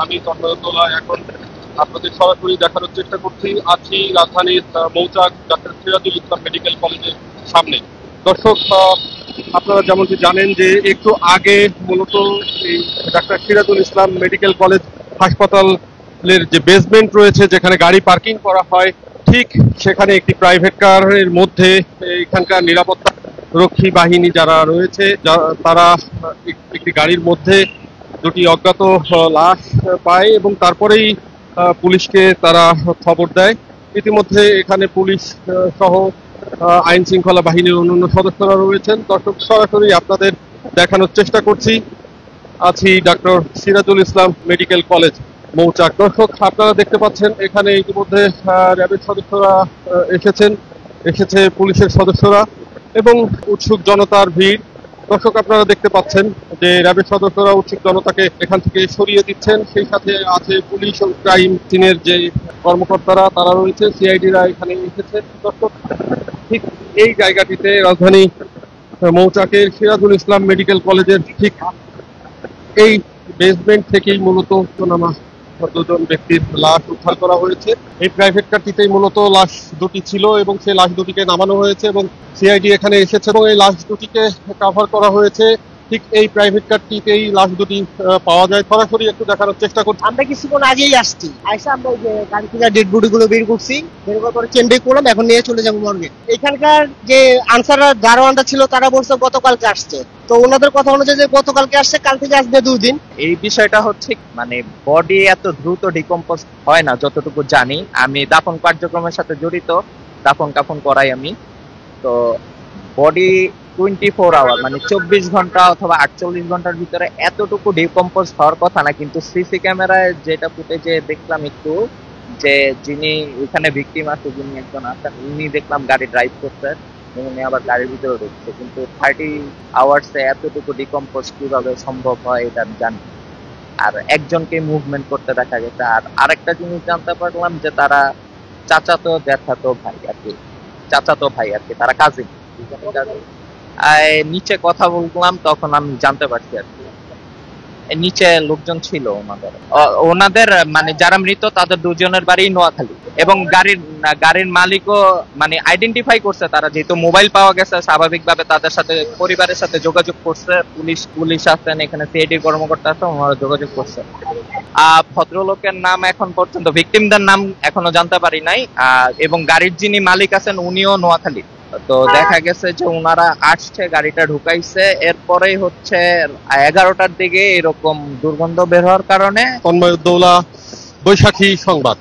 আমি তন্ময়তলা এখন আপনাদের সরাসরি দেখানোর চেষ্টা করছি। আছি রাজধানীর মৌচাক ডাক্তার সিরাজুল ইসলাম মেডিকেল কলেজের সামনে। দর্শক, আপনারা যেমনটি জানেন যে একটু আগে মূলত এই doctor Sirajul Islam medical college হাসপাতালের যে বেসমেন্ট রয়েছে, যেখানে গাড়ি পার্কিং করা হয়, ঠিক সেখানে একটি প্রাইভেট কারের মধ্যে এখানকার নিরাপত্তা রক্ষী বাহিনী যারা রয়েছে তারা একটি গাড়ির মধ্যে দুটি অজ্ঞাত লাশ পায় এবং তারপরেই পুলিশকে তারা খবর দেয়। ইতিমধ্যে এখানে পুলিশ সহ আইন শৃঙ্খলা বাহিনীর অন্যান্য সদস্যরা রয়েছেন। দর্শক, সরাসরি আপনাদের দেখানোর চেষ্টা করছি। আছি doctor Sirajul Islam medical college মৌচাক। দর্শক, আপনারা দেখতে পাচ্ছেন এখানে ইতিমধ্যে র্যাবের সদস্যরা এসেছে পুলিশের সদস্যরা এবং উৎসুক জনতার ভিড়। দর্শক, আপনারা দেখতে পাচ্ছেন যে র্যাবের সদস্যরা উৎসুক জনতাকে এখান থেকে সরিয়ে দিচ্ছেন। সেই সাথে আছে পুলিশ ও ক্রাইম সিনের যে কর্মকর্তারা তারা রয়েছে, সিআইডিরা এখানে এসেছে। দর্শক, ঠিক এই জায়গাটিতে রাজধানী মৌচাকের সিরাজুল ইসলাম মেডিকেল কলেজের ঠিক এই বেসমেন্ট থেকেই মূলত দুজন ব্যক্তির লাশ উদ্ধার করা হয়েছে। এই প্রাইভেট কারটিতেই মূলত লাশ দুটি ছিল এবং সেই লাশ দুটিকে নামানো হয়েছে এবং সিআইডি এখানে এসেছে এবং এই লাশ দুটিকে কভার করা হয়েছে। ঠিক এই প্রাইভেট কারটিতেই লাশ দুটি পাওয়া যায়। সরাসরি একটু দেখানোর চেষ্টা করছি। আমরা কিছুক্ষণ আগেই আসছি, আমরা ওই যে গাড়ি থেকে ডেড বডি গুলো বের করছি, বের করার পরে চেম্বে করলাম, এখন নিয়ে চলে যাবো মর্গে। এখানকার যে আনসার দারোয়ানটা ছিল তারা বলছে গতকালকে আসছে, তো ওনাদের কথা অনুযায়ী যে গতকালকে আসছে, কাল থেকে আসবে 2 দিন। এই বিষয়টা হচ্ছে মানে বডি এত দ্রুত ডিকম্পোজ হয় না যতটুকু জানি। আমি দাফন কার্যক্রমের সাথে জড়িত, দাফন কাফন করাই আমি। তো বডি 24 আওয়ার মানে 24 ঘন্টা অথবা 48 ঘন্টার ভিতরে এতটুকু ডিকম্পোজ হওয়ার কথা না, কিন্তু সিসি ক্যামেরায় যেটা ফুটেজে দেখলাম একটু, যে যিনি এখানে ভিকটিম আছে, যিনি একজন আছেন, উনি দেখলাম গাড়ি ড্রাইভ করছে, উনি আবার গাড়ির ভিতরে ঢুকছে, কিন্তু 30 আওয়ার্সে এতটুকু ডিকম্পোজ কিভাবে সম্ভব হয় এটা আমি জানি। আর একজনকে মুভমেন্ট করতে দেখা গেছে। আর আরেকটা জিনিস জানতে পারলাম যে তারা চাচাতো ভাই আর কি, তারা কাজিন। নিচে কথা বললাম তখন আমি জানতে পারছি আর কি, নিচে লোকজন ছিল ওনাদের মানে যারা মৃত তাদের 2 জনের বাড়ি নোয়াখালী এবং গাড়ির মালিকও মানে আইডেন্টিফাই করছে তারা, যেহেতু মোবাইল পাওয়া গেছে স্বাভাবিকভাবে তাদের সাথে পরিবারের সাথে যোগাযোগ করছে। পুলিশ আছেন এখানে, সিআইডি কর্মকর্তা আছে, ওনারা যোগাযোগ করছে। ভদ্রলোকের নাম এখন পর্যন্ত, ভিকটিমদের নাম এখনো জানতে পারি নাই। এবং গাড়ির যিনি মালিক আছেন উনিও নোয়াখালী। তো দেখা গেছে যে ওনারা আসছে, গাড়িটা ঢুকাইছে, এরপরেই হচ্ছে 11টার দিকে এরকম দুর্গন্ধ বের হওয়ার কারণে। তন্ময়তলা, বৈশাখী সংবাদ।